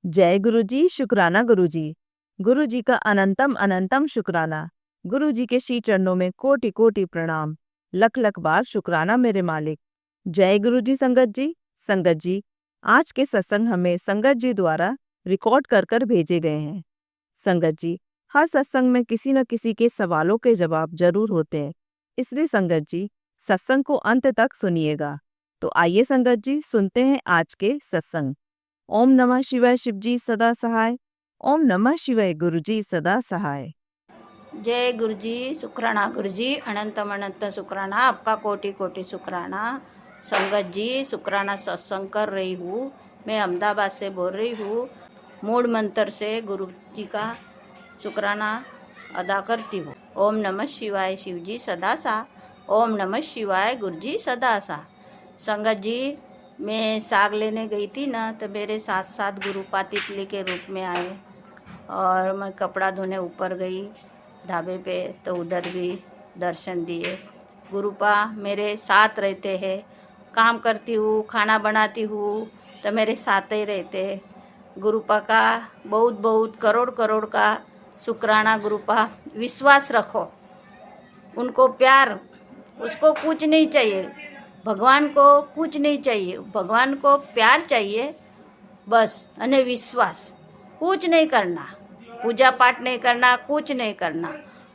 जय गुरु जी, शुक्राना गुरु जी। गुरु जी का अनंतम अनंतम शुक्राना। गुरु जी के श्री चरणों में कोटि कोटि प्रणाम। लख लख बार शुक्राना मेरे मालिक। जय गुरु जी। संगत जी, आज के सत्संग हमें संगत जी द्वारा रिकॉर्ड कर कर भेजे गए हैं। संगत जी, हर सत्संग में किसी न किसी के सवालों के जवाब जरूर होते हैं, इसलिए संगत जी सत्संग को अंत तक सुनिएगा। तो आइए संगत जी, सुनते हैं आज के सत्संग। ओम नमः शिवाय, शिव जी सदा सहाय। ओम नमः शिवाय, गुरु जी सदा सहाय। जय गुरु जी, शुक्राना गुरु जी, अनंत अनंत शुक्राना, आपका कोटि कोटि शुक्राना। संगत जी, शुक्राना सत्संग कर रही हूँ। मैं अहमदाबाद से बोल रही हूँ। मूड मंत्र से गुरु जी का शुक्राना अदा करती हूँ। ओम नमः शिवाय, शिव जी सदा सा। ओम नमः शिवाय, गुरु जी सदा सा। संगत जी, मैं साग लेने गई थी ना, तो मेरे साथ साथ गुरुपा तितली के रूप में आए और मैं कपड़ा धोने ऊपर गई ढाबे पे, तो उधर भी दर्शन दिए। गुरुपा मेरे साथ रहते हैं। काम करती हूँ, खाना बनाती हूँ तो मेरे साथ ही रहते हैं। गुरुपा का बहुत बहुत करोड़ करोड़ का शुक्राना। गुरुपा, विश्वास रखो, उनको प्यार, उसको कुछ नहीं चाहिए। भगवान को कुछ नहीं चाहिए, भगवान को प्यार चाहिए बस, अने विश्वास। कुछ नहीं करना, पूजा पाठ नहीं करना, कुछ नहीं करना,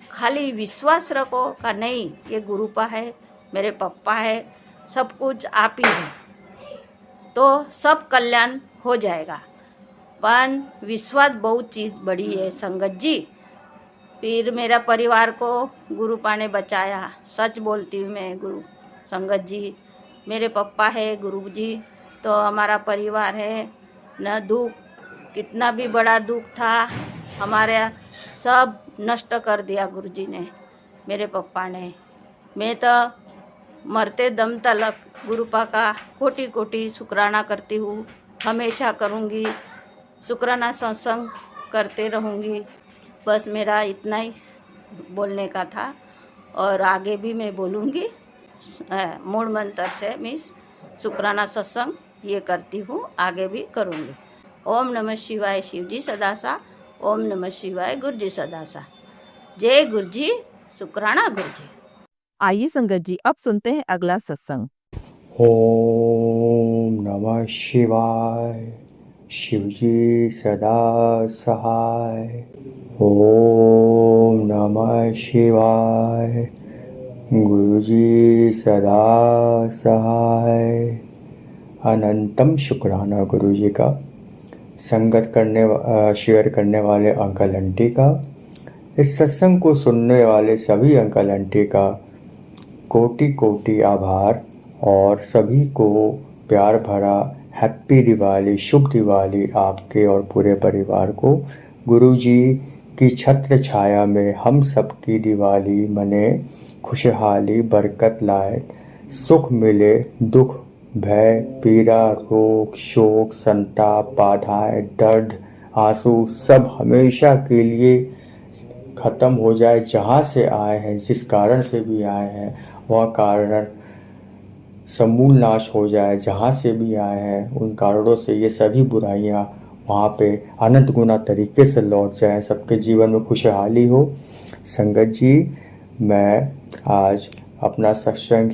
खाली विश्वास रखो का नहीं, ये गुरुपा है, मेरे पप्पा है, सब कुछ आप ही है, तो सब कल्याण हो जाएगा। पर विश्वास बहुत चीज़ बड़ी है संगत जी। फिर मेरा परिवार को गुरुपा ने बचाया, सच बोलती हूँ मैं। गुरु संगत जी मेरे पप्पा है, गुरु जी तो हमारा परिवार है। न दुख, कितना भी बड़ा दुख था हमारे, सब नष्ट कर दिया गुरु जी ने, मेरे पप्पा ने। मैं तो मरते दम तक गुरुपा का कोटि कोटि शुक्राना करती हूँ, हमेशा करूँगी। शुक्राना सत्संग करते रहूँगी। बस मेरा इतना ही बोलने का था और आगे भी मैं बोलूँगी। मूल मंत्र से मैं शुक्राना सत्संग ये करती हूँ, आगे भी करूँगी। ओम नमः शिवाय, शिव जी सदा सा। ओम नमः शिवाय, गुरु जी सदा सा। जय गुरु जी, शुक्राना गुरु जी। आइए संगत जी, अब सुनते हैं अगला सत्संग। ओम नमः शिवाय, शिवजी सदा सहाय। ओम नमः शिवाय, गुरुजी सदा सहाय। अनंतम शुक्राना गुरु जी का, संगत शेयर करने वाले अंकल आंटी का, इस सत्संग को सुनने वाले सभी अंकल आंटी का कोटि कोटि आभार, और सभी को प्यार भरा हैप्पी दिवाली, शुभ दिवाली आपके और पूरे परिवार को। गुरुजी की छत्र छाया में हम सबकी दिवाली मने, खुशहाली बरकत लाए, सुख मिले, दुख भय पीड़ा रोग शोक संताप बाधाएं दर्द आंसू सब हमेशा के लिए खत्म हो जाए। जहाँ से आए हैं, जिस कारण से भी आए हैं, वह कारण समूल नाश हो जाए। जहाँ से भी आए हैं उन कारणों से ये सभी बुराइयाँ वहाँ पे अनंत गुना तरीके से लौट जाए, सबके जीवन में खुशहाली हो। संगत जी, मैं आज अपना सत्संग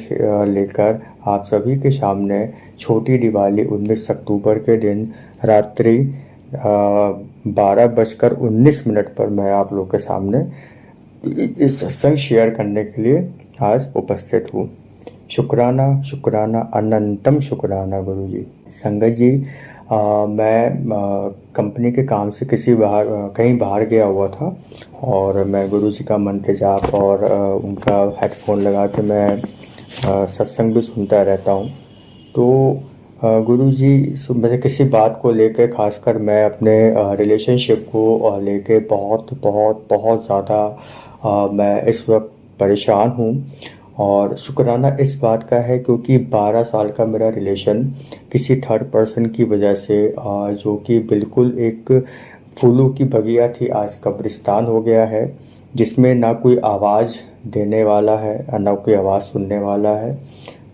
लेकर आप सभी के सामने छोटी दिवाली 19 अक्टूबर के दिन रात्रि 12:19 पर मैं आप लोग के सामने इस सत्संग शेयर करने के लिए आज उपस्थित हूँ। शुक्राना शुक्राना अनंतम शुक्राना गुरु जी। संगत जी, मैं कंपनी के काम से कहीं बाहर गया हुआ था, और मैं गुरु जी का मंत्र जाप और उनका हेडफोन लगा के मैं सत्संग भी सुनता रहता हूँ। तो गुरु जी मुझे किसी बात को लेकर, खासकर मैं अपने रिलेशनशिप को लेके बहुत बहुत बहुत ज़्यादा मैं इस वक्त परेशान हूँ। और शुक्राना इस बात का है क्योंकि 12 साल का मेरा रिलेशन किसी थर्ड पर्सन की वजह से, जो कि बिल्कुल एक फूलों की बगिया थी, आज कब्रिस्तान हो गया है, जिसमें ना कोई आवाज़ देने वाला है ना कोई आवाज़ सुनने वाला है।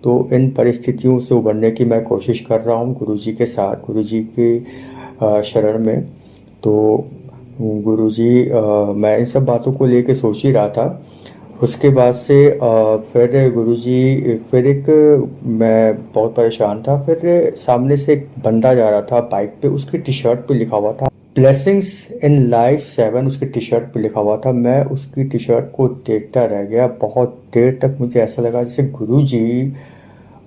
तो इन परिस्थितियों से उबरने की मैं कोशिश कर रहा हूँ गुरुजी के साथ, गुरुजी के शरण में। तो गुरुजी, मैं इन सब बातों को लेके सोच ही रहा था। उसके बाद से फिर गुरुजी, फिर एक, मैं बहुत परेशान था। फिर सामने से एक बंदा जा रहा था बाइक पे, उसकी टी शर्ट पे लिखा हुआ था ब्लेसिंग्स इन लाइफ 7, उसकी टी शर्ट पे लिखा हुआ था। मैं उसकी टी शर्ट को देखता रह गया बहुत देर तक। मुझे ऐसा लगा जैसे गुरुजी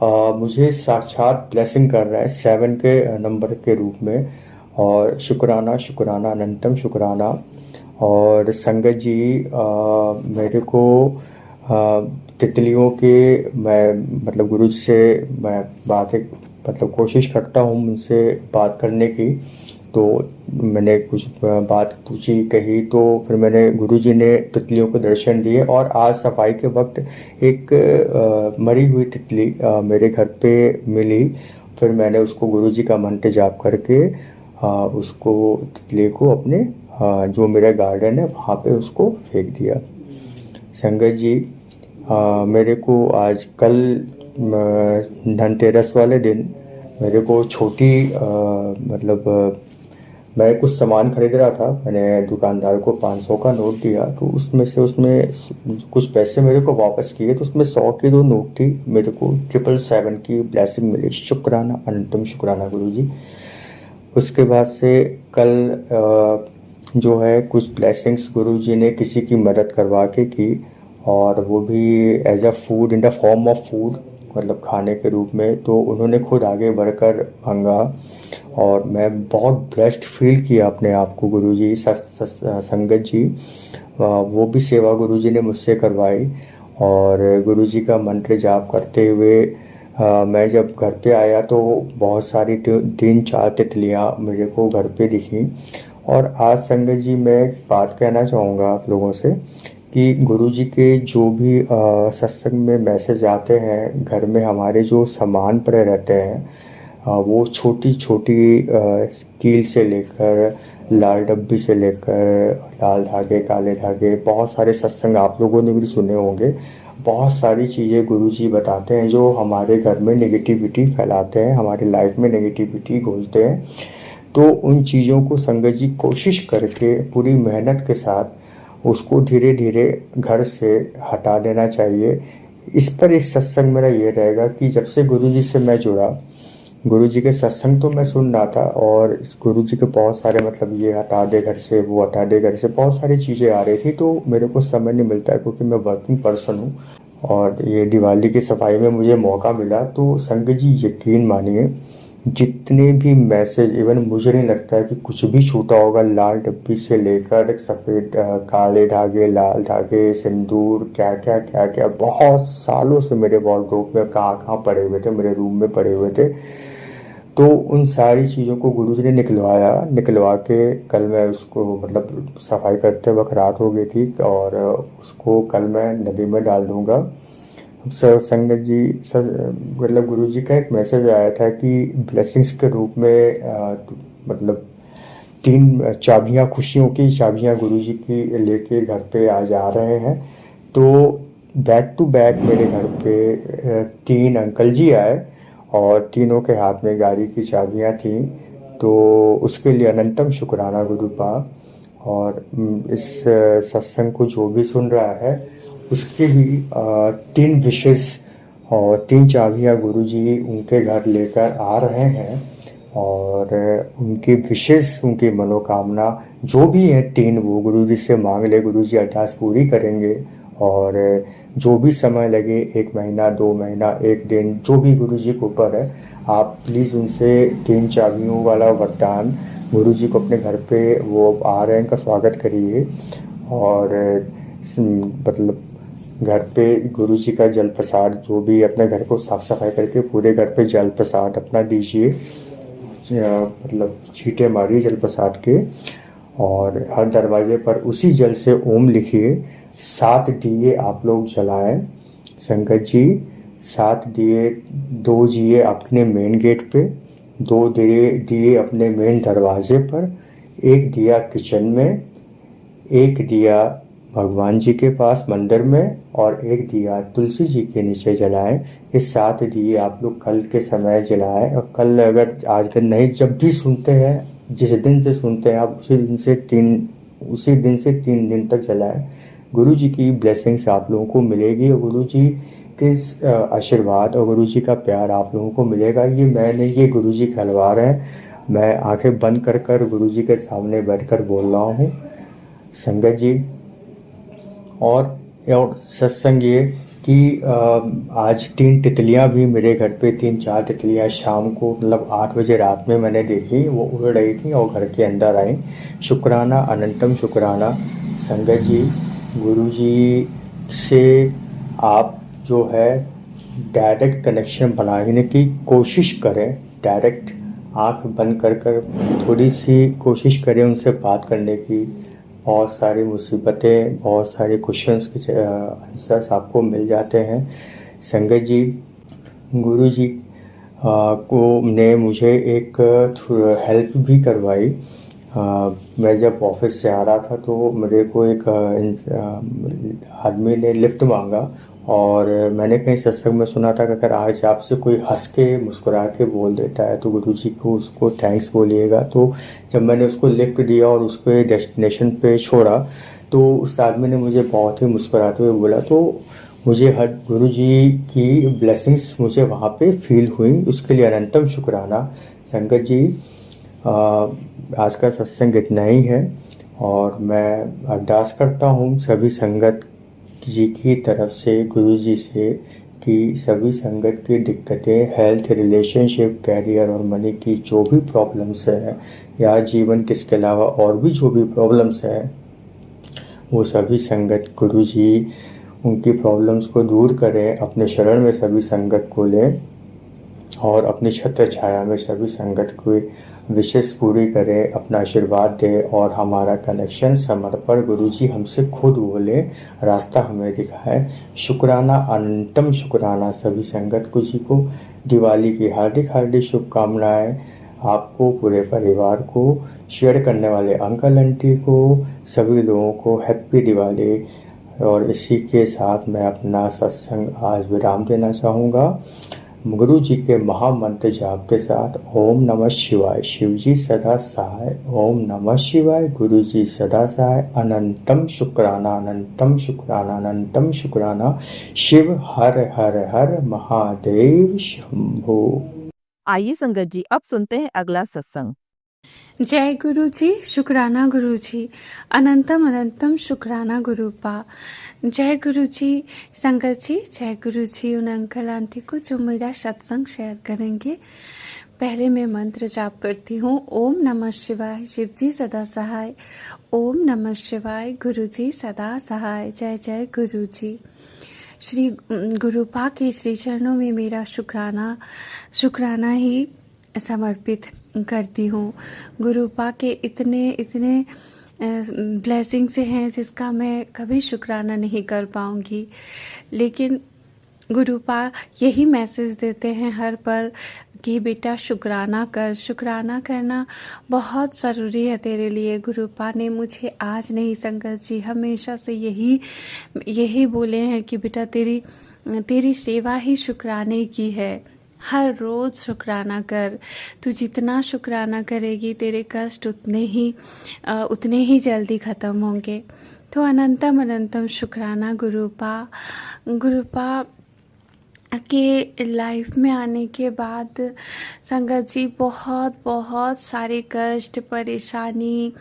मुझे साक्षात ब्लेसिंग कर रहा है 7 के नंबर के रूप में। और शुक्राना शुक्राना अनंतम शुक्राना। और संगत जी, मेरे को तितलियों के, मैं मतलब गुरु जी से मैं बातें, मतलब कोशिश करता हूँ उनसे बात करने की। तो मैंने कुछ बात पूछी कही, तो फिर मैंने गुरुजी ने तितलियों को दर्शन दिए। और आज सफाई के वक्त एक मरी हुई तितली मेरे घर पे मिली। फिर मैंने उसको गुरुजी का मंत्र जाप करके उसको, तितली को अपने जो मेरा गार्डन है वहाँ पे उसको फेंक दिया। संगत जी, मेरे को आज कल धनतेरस वाले दिन मेरे को छोटी मतलब मैं कुछ सामान खरीद रहा था। मैंने दुकानदार को 500 का नोट दिया, तो उसमें से उसमें कुछ पैसे मेरे को वापस किए। तो उसमें 100 की 2 नोट थी। मेरे को 777 की ब्लेसिंग मिली। शुक्राना अनंतम शुक्राना गुरुजी। उसके बाद से कल जो है कुछ ब्लेसिंग्स गुरुजी ने किसी की मदद करवा के की, और वो भी as a food, in the form of food, मतलब खाने के रूप में। तो उन्होंने खुद आगे बढ़कर मांगा, और मैं बहुत ब्लेस्ड फील किया अपने आप को गुरुजी। संगत जी, वो भी सेवा गुरुजी ने मुझसे करवाई। और गुरुजी का मंत्र जाप करते हुए मैं जब घर पे आया तो बहुत सारी 3-4 तितलियाँ मेरे को घर पे दिखी। और आज संगत जी, मैं एक बात कहना चाहूँगा आप लोगों से कि गुरुजी के जो भी सत्संग में मैसेज आते हैं, घर में हमारे जो सामान पड़े रहते हैं, वो छोटी छोटी कील से लेकर लाल डब्बी से लेकर लाल धागे, काले धागे, बहुत सारे सत्संग आप लोगों ने भी सुने होंगे। बहुत सारी चीज़ें गुरुजी बताते हैं जो हमारे घर में नेगेटिविटी फैलाते हैं, हमारी लाइफ में नेगेटिविटी घोलते हैं। तो उन चीज़ों को संगत जी कोशिश करके पूरी मेहनत के साथ उसको धीरे धीरे घर से हटा देना चाहिए। इस पर एक सत्संग मेरा ये रहेगा कि जब से गुरुजी से मैं जुड़ा, गुरुजी के सत्संग तो मैं सुन रहा था, और गुरुजी के बहुत सारे मतलब ये हटा दे घर से, वो हटा दे घर से, बहुत सारी चीज़ें आ रही थी। तो मेरे को समय नहीं मिलता है क्योंकि मैं वर्किंग पर्सन हूँ। और ये दिवाली की सफाई में मुझे मौका मिला। तो संगत जी, यकीन मानिए, जितने भी मैसेज, इवन मुझे नहीं लगता है कि कुछ भी छूटा होगा। लाल डब्बी से लेकर सफ़ेद, काले धागे, लाल धागे, सिंदूर, क्या क्या क्या क्या, बहुत सालों से मेरे वॉर्डरोब में कहाँ कहाँ पड़े हुए थे, मेरे रूम में पड़े हुए थे। तो उन सारी चीज़ों को गुरुजी ने निकलवा के कल मैं उसको, मतलब सफाई करते वक्त रात हो गई थी, और उसको कल मैं नदी में डाल दूँगा। संगत जी, मतलब गुरुजी का एक मैसेज आया था कि ब्लेसिंग्स के रूप में मतलब 3 चाबियाँ, खुशियों की चाबियाँ गुरुजी की लेके घर पे आ जा रहे हैं। तो बैक टू बैक मेरे घर पे 3 अंकल जी आए, और तीनों के हाथ में गाड़ी की चाबियाँ थीं। तो उसके लिए अनंतम शुक्राना गुरुपा। और इस सत्संग को जो भी सुन रहा है उसके भी 3 विशेष और 3 चाबियाँ गुरुजी उनके घर लेकर आ रहे हैं। और उनकी विशेष, उनकी मनोकामना जो भी है 3, वो गुरुजी से मांग ले, गुरुजी अरदास पूरी करेंगे। और जो भी समय लगे, 1 महीना, 2 महीना, 1 दिन, जो भी गुरुजी के ऊपर है, आप प्लीज़ उनसे 3 चाबियों वाला वरदान गुरुजी को अपने घर पे, वो आ रहे हैं, का स्वागत करिए। और मतलब घर पे गुरुजी का जल प्रसाद, जो भी अपने घर को साफ सफाई करके पूरे घर पे जल प्रसाद अपना दीजिए, मतलब छींटे मारिए जल प्रसाद के। और हर दरवाजे पर उसी जल से ओम लिखिए। 7 दिए आप लोग जलाएं संगत जी। 7 दिए, 2 दिए अपने मेन गेट पे, 2 दिए अपने मेन दरवाजे पर, 1 दिया किचन में, 1 दिया भगवान जी के पास मंदिर में, और 1 दिया तुलसी जी के नीचे जलाएं। ये 7 दिए आप लोग कल के समय जलाएं। और कल अगर आज के नहीं, जब भी सुनते हैं जिस दिन से सुनते हैं आप उसी दिन से 3 दिन तक चलाएं। गुरु जी की ब्लेसिंग्स आप लोगों को मिलेगी और गुरु जी के आशीर्वाद और गुरु जी का प्यार आप लोगों को मिलेगा। ये मैं नहीं, ये गुरु जी खिलवाड़ है। मैं आंखें बंद कर कर गुरु जी के सामने बैठकर बोल रहा हूँ संगत जी। और सत्संग ये कि आज 3 तितलियां भी मेरे घर पे, 3-4 तितलियां शाम को मतलब 8 बजे रात में मैंने देखी, वो उड़ रही थी और घर के अंदर आई। शुक्राना, अनंतम शुक्राना संगत जी। गुरु जी से आप जो है डायरेक्ट कनेक्शन बनाने की कोशिश करें। डायरेक्ट आंख बंद कर कर थोड़ी सी कोशिश करें उनसे बात करने की। बहुत सारी मुसीबतें, बहुत सारे क्वेश्चंस के आंसर्स आपको मिल जाते हैं संगत जी। गुरु जी को ने मुझे एक हेल्प भी करवाई। मैं जब ऑफिस से आ रहा था तो मेरे को एक आदमी ने लिफ्ट मांगा और मैंने कहीं सत्संग में सुना था कि अगर आज आपसे कोई हंस के मुस्कुरा के बोल देता है तो गुरु जी को उसको थैंक्स बोलिएगा। तो जब मैंने उसको लिफ्ट दिया और उसको डेस्टिनेशन पे छोड़ा तो उस आदमी ने मुझे बहुत ही मुस्कुराते हुए बोला, तो मुझे हर गुरु जी की ब्लेसिंग्स मुझे वहाँ पे फील हुई। उसके लिए अनंतम शुक्राना संगत जी। आज का सत्संग इतना ही है और मैं अरदास करता हूँ सभी संगत जी की तरफ से, गुरु जी से, कि सभी संगत की दिक्कतें, हेल्थ, रिलेशनशिप, कैरियर और मनी की जो भी प्रॉब्लम्स है या जीवन किसके अलावा और भी जो भी प्रॉब्लम्स है वो सभी संगत गुरु जी उनकी प्रॉब्लम्स को दूर करें। अपने शरण में सभी संगत को लें और अपनी छत्र छाया में सभी संगत को विशेष पूरी करें, अपना आशीर्वाद दे और हमारा कनेक्शन समर्पण गुरु जी हमसे खुद बोले, रास्ता हमें दिखाए। शुक्राना, अनंतम शुक्राना सभी संगत गुरु जी को। दिवाली की हार्दिक हार्दिक शुभकामनाएं आपको, पूरे परिवार को, शेयर करने वाले अंकल आंटी को, सभी लोगों को हैप्पी दिवाली। और इसी के साथ मैं अपना सत्संग आज विराम देना चाहूँगा गुरु जी के महामंत्र जाप के साथ। ओम नमः शिवाय, शिव जी सदा सहाय। ओम नमः शिवाय, गुरु जी सदा सहाय। अनंतम शुक्राना, अनंतम शुक्राना, अनंतम शुक्राना। शिव हर हर हर महादेव शंभो। आइए संगत जी, अब सुनते हैं अगला सत्संग। जय गुरु जी, शुक्राना गुरु जी, अनंतम अनंतम शुक्राना गुरुपा। जय गुरु जी संगत जी, जय गुरु जी उन अंकल आंटी को जो मेरा सत्संग शेयर करेंगे। पहले मैं मंत्र जाप करती हूँ। ओम नमः शिवाय, शिव जी सदा सहाय। ओम नमः शिवाय, गुरु जी सदा सहाय। जय जय गुरु जी। श्री गुरुपा के श्री चरणों में मेरा शुक्राना ही समर्पित करती हूँ। गुरुपा के इतने ब्लेसिंग से हैं जिसका मैं कभी शुक्राना नहीं कर पाऊँगी, लेकिन गुरुपा यही मैसेज देते हैं हर पल कि बेटा शुक्राना कर। शुक्राना करना बहुत ज़रूरी है तेरे लिए। गुरुपा ने मुझे आज नहीं संगत जी हमेशा से यही बोले हैं कि बेटा तेरी सेवा ही शुक्राने की है। हर रोज़ शुक्राना कर। तू जितना शुक्राना करेगी तेरे कष्ट उतने ही जल्दी ख़त्म होंगे। तो अनंतम अनंतम शुक्राना गुरुपा के लाइफ में आने के बाद संगत जी बहुत सारे कष्ट, परेशानी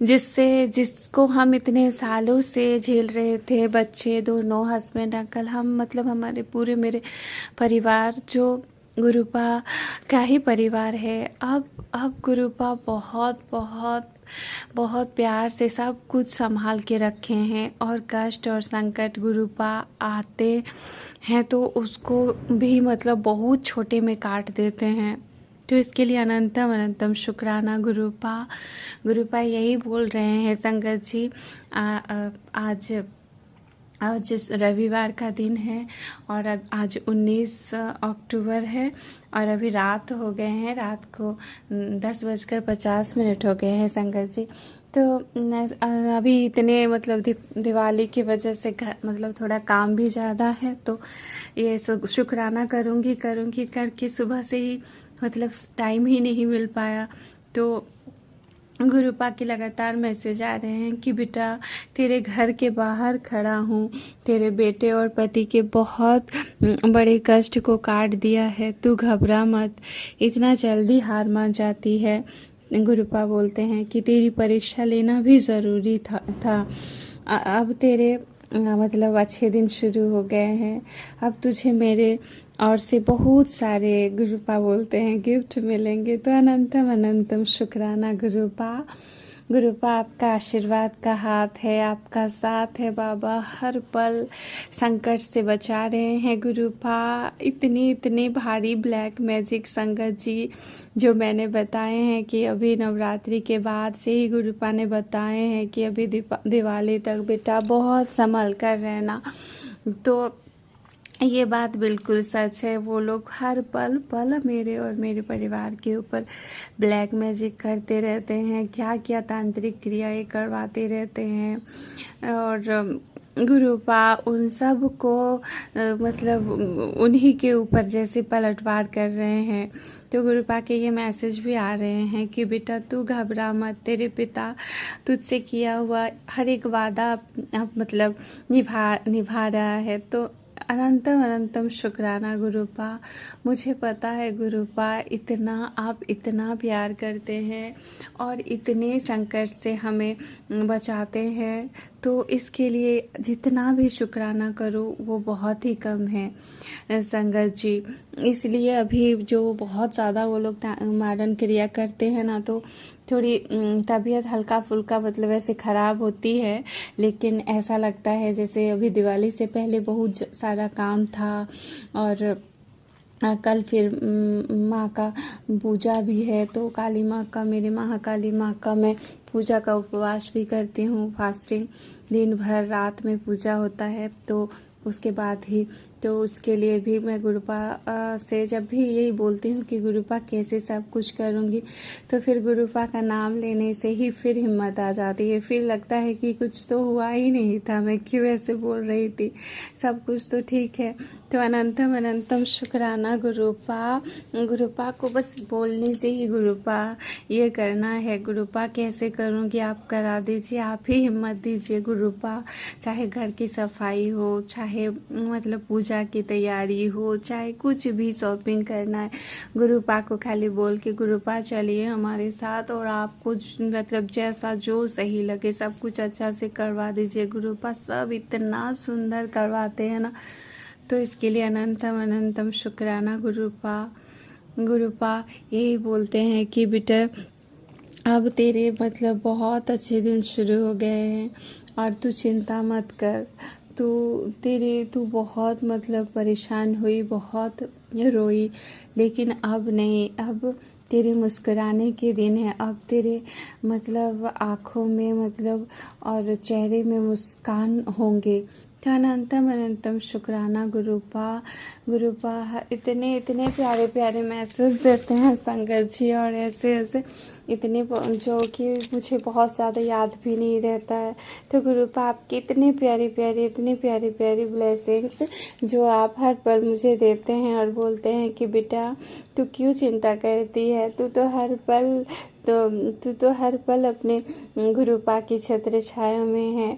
जिसको हम इतने सालों से झेल रहे थे, बच्चे दोनों, हस्बैंड, अंकल, हम मतलब हमारे पूरे मेरे परिवार जो गुरुपा का ही परिवार है। अब गुरुपा बहुत प्यार से सब कुछ संभाल के रखे हैं और कष्ट और संकट गुरुपा आते हैं तो उसको भी मतलब बहुत छोटे में काट देते हैं। तो इसके लिए अनंतम अनंतम शुक्राना गुरुपा यही बोल रहे हैं संगत जी। आज रविवार का दिन है और अब आज 19 अक्टूबर है और अभी रात हो गए हैं, रात को 10:50 हो गए हैं संगत जी। तो अभी इतने मतलब दिवाली की वजह से मतलब थोड़ा काम भी ज़्यादा है, तो ये सब शुक्राना करूँगी करके सुबह से ही मतलब टाइम ही नहीं मिल पाया। तो गुरुपा के लगातार मैसेज आ रहे हैं कि बेटा तेरे घर के बाहर खड़ा हूँ, तेरे बेटे और पति के बहुत बड़े कष्ट को काट दिया है, तू घबरा मत, इतना जल्दी हार मान जाती है। गुरुपा बोलते हैं कि तेरी परीक्षा लेना भी ज़रूरी था। अब तेरे मतलब अच्छे दिन शुरू हो गए हैं, अब तुझे मेरे और से बहुत सारे गुरुपा बोलते हैं गिफ्ट मिलेंगे। तो अनंतम अनंतम शुक्राना गुरुपा। गुरुपा आपका आशीर्वाद का हाथ है, आपका साथ है बाबा, हर पल संकट से बचा रहे हैं गुरुपा। इतनी भारी ब्लैक मैजिक संगत जी जो मैंने बताए हैं कि अभी नवरात्रि के बाद से ही गुरुपा ने बताए हैं कि अभी दिवाली तक बेटा बहुत संभल कर रहना। तो ये बात बिल्कुल सच है। वो लोग हर पल मेरे और मेरे परिवार के ऊपर ब्लैक मैजिक करते रहते हैं, क्या क्या तांत्रिक क्रियाएं करवाते रहते हैं। और गुरुपा उन सब को मतलब उन्हीं के ऊपर जैसे पलटवार कर रहे हैं। तो गुरुपा के ये मैसेज भी आ रहे हैं कि बेटा तू घबरा मत, तेरे पिता तुझसे किया हुआ हर एक वादा अब मतलब निभा रहा है। तो अनंतम अनंतम शुक्राना गुरुपा। मुझे पता है गुरुपा आप इतना प्यार करते हैं और इतने संकट से हमें बचाते हैं, तो इसके लिए जितना भी शुक्राना करो वो बहुत ही कम है संगत जी। इसलिए अभी जो बहुत ज़्यादा वो लोग मारण क्रिया करते हैं ना, तो थोड़ी तबीयत हल्का फुल्का मतलब ऐसे ख़राब होती है, लेकिन ऐसा लगता है जैसे अभी दिवाली से पहले बहुत सारा काम था। और कल फिर माँ का पूजा भी है, तो काली माँ का, मेरे महाकाली माँ का मैं पूजा का उपवास भी करती हूँ, फास्टिंग दिन भर रात में पूजा होता है। तो उसके बाद ही तो उसके लिए भी मैं गुरुपा से जब भी यही बोलती हूँ कि गुरुपा कैसे सब कुछ करूँगी, तो फिर गुरुपा का नाम लेने से ही फिर हिम्मत आ जाती है। फिर लगता है कि कुछ तो हुआ ही नहीं था, मैं क्यों ऐसे बोल रही थी, सब कुछ तो ठीक है। तो अनंतम अनंतम शुक्राना गुरुपा। गुरुपा को बस बोलने से ही गुरुपा ये करना है, गुरुपा कैसे करूँगी आप करा दीजिए, आप ही हिम्मत दीजिए गुरुपा। चाहे घर की सफाई हो, चाहे मतलब पूजा की तैयारी हो, चाहे कुछ भी शॉपिंग करना है, गुरुपा को खाली बोल के गुरुपा चलिए हमारे साथ और आप कुछ मतलब जैसा जो सही लगे सब कुछ अच्छा से करवा दीजिए। गुरुपा सब इतना सुंदर करवाते हैं ना, तो इसके लिए अनंतम अनंतम शुक्राना गुरुपा। गुरुपा यही बोलते हैं कि बेटा अब तेरे मतलब बहुत अच्छे दिन शुरू हो गए हैं और तू चिंता मत कर। तू बहुत मतलब परेशान हुई, बहुत रोई, लेकिन अब नहीं, अब तेरे मुस्कुराने के दिन है। अब तेरे मतलब आँखों में मतलब और चेहरे में मुस्कान होंगे। तो अनंतम अनंतम शुक्राना गुरुपा। गुरुपा इतने इतने प्यारे प्यारे मैसेज देते हैं संगत जी, और ऐसे ऐसे इतने जो कि मुझे बहुत ज़्यादा याद भी नहीं रहता है। तो गुरुपा आपकी इतनी प्यारी प्यारी ब्लेसिंग्स जो आप हर पल मुझे देते हैं और बोलते हैं कि बेटा तू क्यों चिंता करती है, तू तो हर पल अपने गुरुपा की छत्र छाया में है।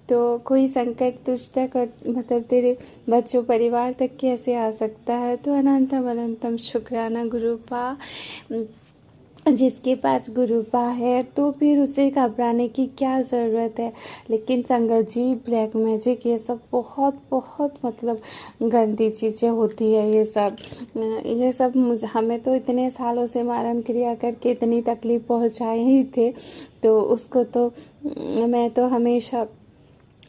तो कोई संकट तुझ तक और मतलब तेरे बच्चों परिवार तक कैसे आ सकता है। तो अनंतम अनंतम शुक्राना गुरुपा। जिसके पास गुरुपा है तो फिर उसे घबराने की क्या ज़रूरत है। लेकिन संगत जी ब्लैक मैजिक ये सब बहुत बहुत मतलब गंदी चीज़ें होती है। ये सब हमें तो इतने सालों से मारण क्रिया करके इतनी तकलीफ पहुंचाए ही थे, तो उसको तो मैं तो हमेशा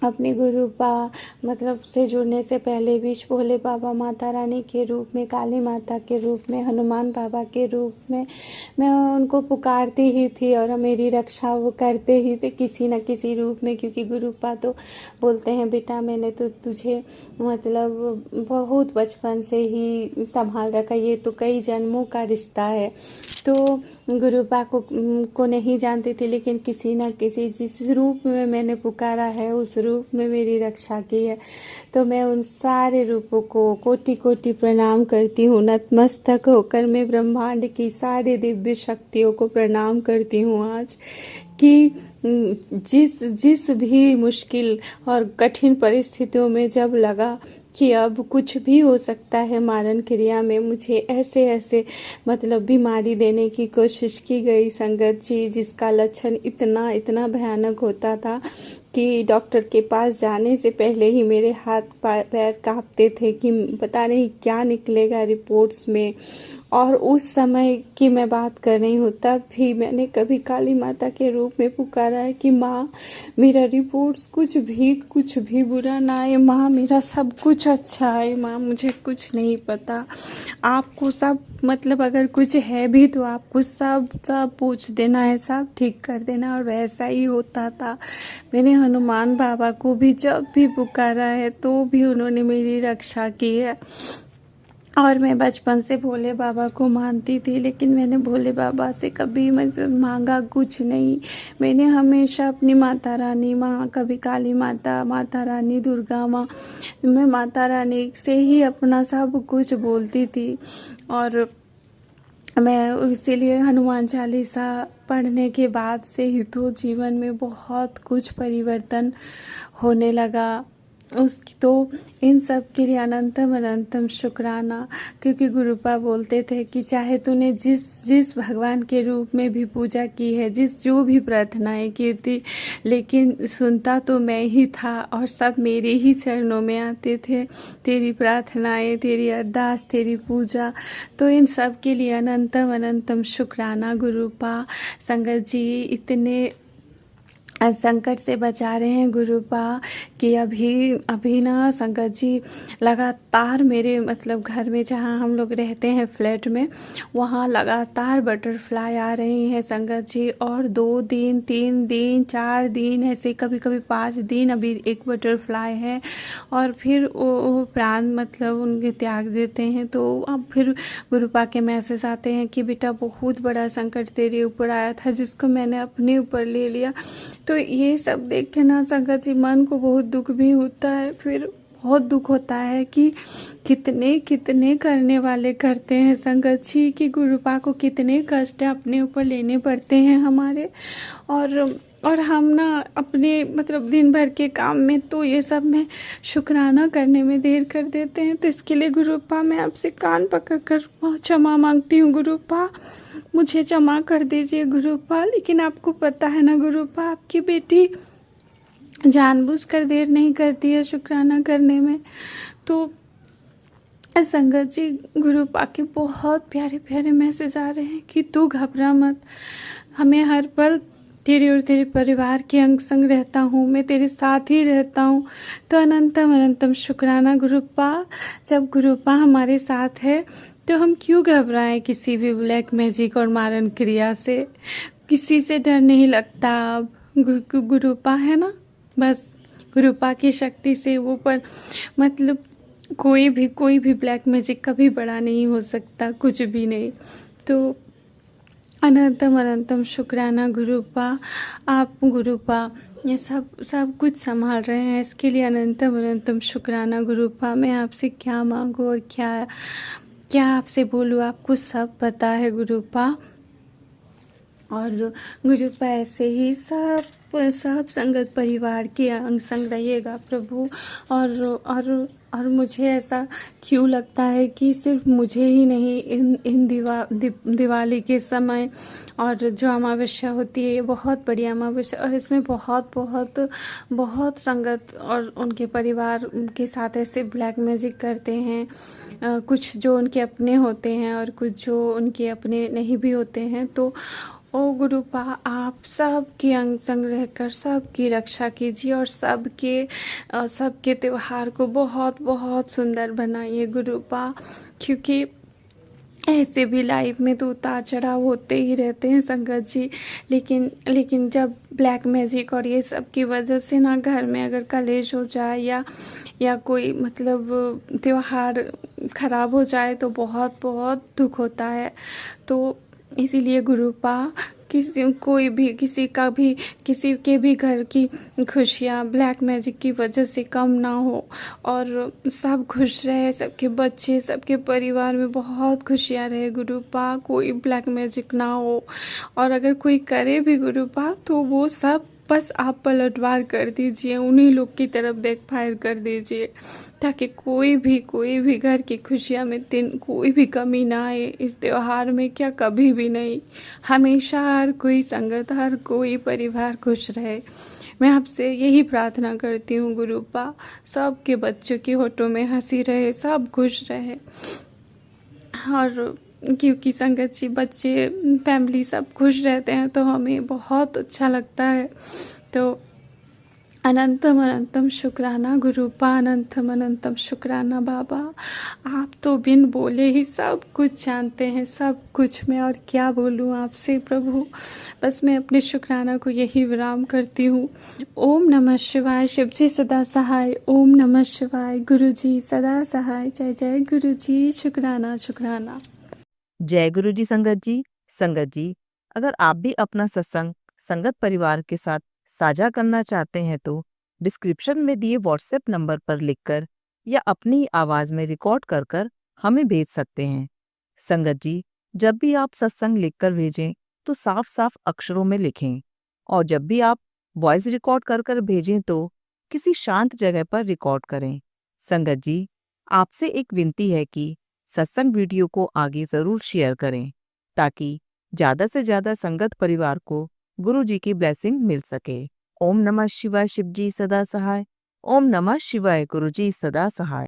अपने गुरुपा मतलब से जुड़ने से पहले भी भोले बाबा, माता रानी के रूप में, काली माता के रूप में, हनुमान बाबा के रूप में मैं उनको पुकारती ही थी और मेरी रक्षा वो करते ही थे किसी न किसी रूप में। क्योंकि गुरुपा तो बोलते हैं बेटा मैंने तो तुझे मतलब बहुत बचपन से ही संभाल रखा, ये तो कई जन्मों का रिश्ता है। तो गुरुपा को नहीं जानती थी, लेकिन किसी न किसी जिस रूप में मैंने पुकारा है उस रूप में मेरी रक्षा की है। तो मैं उन सारे रूपों को कोटि कोटि प्रणाम करती हूँ। नतमस्तक होकर मैं ब्रह्मांड की सारी दिव्य शक्तियों को प्रणाम करती हूँ आज कि जिस जिस भी मुश्किल और कठिन परिस्थितियों में जब लगा कि अब कुछ भी हो सकता है, मारण क्रिया में मुझे ऐसे ऐसे मतलब बीमारी देने की कोशिश की गई संगत जी, जिसका लक्षण इतना इतना भयानक होता था कि डॉक्टर के पास जाने से पहले ही मेरे हाथ पैर कांपते थे कि पता नहीं क्या निकलेगा रिपोर्ट्स में। और उस समय की मैं बात कर रही हूँ, तब भी मैंने कभी काली माता के रूप में पुकारा है कि माँ मेरा रिपोर्ट्स कुछ भी बुरा ना आए, माँ मेरा सब कुछ अच्छा है, माँ मुझे कुछ नहीं पता, आपको सब मतलब अगर कुछ है भी तो आपको सब पूछ देना है, सब ठीक कर देना। और वैसा ही होता था। मैंने हनुमान बाबा को भी जब भी पुकारा है तो भी उन्होंने मेरी रक्षा की है। और मैं बचपन से भोले बाबा को मानती थी, लेकिन मैंने भोले बाबा से कभी मांगा कुछ नहीं। मैंने हमेशा अपनी माता रानी माँ, कभी काली माता, माता रानी, दुर्गा माँ, मैं माता रानी से ही अपना सब कुछ बोलती थी। और मैं इसीलिए हनुमान चालीसा पढ़ने के बाद से ही तो जीवन में बहुत कुछ परिवर्तन होने लगा। उसकी तो इन सब के लिए अनंतम अनंतम शुक्राना, क्योंकि गुरुपा बोलते थे कि चाहे तूने जिस भगवान के रूप में भी पूजा की है, जो भी प्रार्थनाएं की थी, लेकिन सुनता तो मैं ही था और सब मेरे ही चरणों में आते थे। तेरी प्रार्थनाएं, तेरी अरदास, तेरी पूजा, तो इन सब के लिए अनंतम अनंतम शुक्राना गुरुपा। संगत जी इतने संकट से बचा रहे हैं गुरुपा कि अभी ना संगत जी लगातार मेरे मतलब घर में जहाँ हम लोग रहते हैं फ्लैट में, वहाँ लगातार बटरफ्लाई आ रही हैं संगत जी। और 2 दिन 3 दिन 4 दिन ऐसे, कभी कभी 5 दिन अभी एक बटरफ्लाई है और फिर वो प्राण मतलब उनके त्याग देते हैं। तो अब फिर गुरुपा के मैसेज आते हैं कि बेटा बहुत बड़ा संकट तेरे ऊपर आया था जिसको मैंने अपने ऊपर ले लिया। तो ये सब देख के ना संगत जी मन को बहुत दुख भी होता है। फिर बहुत दुख होता है कि कितने कितने करने वाले करते हैं संगत जी, कि गुरुपा को कितने कष्ट अपने ऊपर लेने पड़ते हैं हमारे। और हम ना अपने मतलब दिन भर के काम में तो ये सब में शुक्राना करने में देर कर देते हैं। तो इसके लिए गुरुपा मैं आपसे कान पकड़ कर क्षमा मांगती हूँ गुरुपा, मुझे क्षमा कर दीजिए गुरुपा। लेकिन आपको पता है ना गुरुपा, आपकी बेटी जानबूझकर देर नहीं करती है शुक्राना करने में। तो संगत जी गुरुपा के बहुत प्यारे प्यारे मैसेज आ रहे हैं कि तू घबरा मत, हमें हर पल तेरे और तेरे परिवार के अंग संग रहता हूँ, मैं तेरे साथ ही रहता हूँ। तो अनंतम अनंतम शुक्राना गुरुपा। जब गुरुपा हमारे साथ है तो हम क्यों घबराएं किसी भी ब्लैक मैजिक और मारण क्रिया से, किसी से डर नहीं लगता। अब गुरुपा है ना, बस गुरुपा की शक्ति से वो पर मतलब कोई भी ब्लैक मैजिक कभी बड़ा नहीं हो सकता, कुछ भी नहीं। तो अनंतम अनंतम शुक्राना गुरुपा। आप गुरुपा ये सब कुछ संभाल रहे हैं, इसके लिए अनंतम अनंतम शुक्राना गुरुपा। मैं आपसे क्या मांगू और क्या आपसे बोलूँ, आपको सब पता है गुरुपा। और गुरुपा ऐसे ही सब संगत परिवार के अंग संग रहिएगा प्रभु। और मुझे ऐसा क्यों लगता है कि सिर्फ मुझे ही नहीं, इन दिवाली के समय और जो अमावस्या होती है, ये बहुत बड़ी अमावस्या, और इसमें बहुत संगत और उनके परिवार के साथ ऐसे ब्लैक मैजिक करते हैं, कुछ जो उनके अपने होते हैं और कुछ जो उनके अपने नहीं भी होते हैं। तो ओ गुरुपा आप सबके अंग संग रहकर सबकी रक्षा कीजिए और सबके त्योहार को बहुत बहुत सुंदर बनाइए गुरुपा। क्योंकि ऐसे भी लाइफ में तो उतार चढ़ाव होते ही रहते हैं संगत जी, लेकिन जब ब्लैक मैजिक और ये सब की वजह से ना घर में अगर कलेश हो जाए या कोई मतलब त्योहार खराब हो जाए तो बहुत बहुत दुख होता है। तो इसीलिए गुरुपा किसी के भी घर की खुशियाँ ब्लैक मैजिक की वजह से कम ना हो और सब खुश रहे, सबके बच्चे सबके परिवार में बहुत खुशियाँ रहे गुरुपा, कोई ब्लैक मैजिक ना हो। और अगर कोई करे भी गुरुपा तो वो सब बस आप पलटवार कर दीजिए, उन्हीं लोग की तरफ बैकफायर कर दीजिए, ताकि कोई भी घर की खुशियाँ में कोई भी कमी ना आए। इस त्योहार में क्या, कभी भी नहीं, हमेशा हर कोई संगत, हर कोई परिवार खुश रहे। मैं आपसे यही प्रार्थना करती हूँ गुरुपा, सबके बच्चों की होठों में हंसी रहे, सब खुश रहे। और क्योंकि संगत जी, बच्चे, फैमिली सब खुश रहते हैं तो हमें बहुत अच्छा लगता है। तो अनंतम अनंतम शुक्राना गुरुपा, अनंतम अनंतम शुक्राना बाबा। आप तो बिन बोले ही सब कुछ जानते हैं, सब कुछ। मैं और क्या बोलूँ आपसे प्रभु, बस मैं अपने शुक्राना को यही विराम करती हूँ। ओम नमः शिवाय, शिव जी सदा सहाय। ओम नमः शिवाय, गुरु जी सदा सहाय। जय जय गुरु जी, शुक्राना शुक्राना। जय गुरु जी संगत जी। संगत जी, अगर आप भी अपना सत्संग संगत परिवार के साथ साझा करना चाहते हैं तो डिस्क्रिप्शन में दिए व्हाट्सएप नंबर पर लिखकर या अपनी आवाज में रिकॉर्ड कर कर हमें भेज सकते हैं। संगत जी, जब भी आप सत्संग लिखकर भेजें तो साफ साफ अक्षरों में लिखें, और जब भी आप वॉइस रिकॉर्ड कर कर भेजें तो किसी शांत जगह पर रिकॉर्ड करें। संगत जी, आपसे एक विनती है कि सत्संग वीडियो को आगे जरूर शेयर करें, ताकि ज्यादा से ज्यादा संगत परिवार को गुरु जी की ब्लेसिंग मिल सके। ओम नमः शिवाय, शिव जी सदा सहाय। ओम नमः शिवाय, गुरु जी सदा सहाय।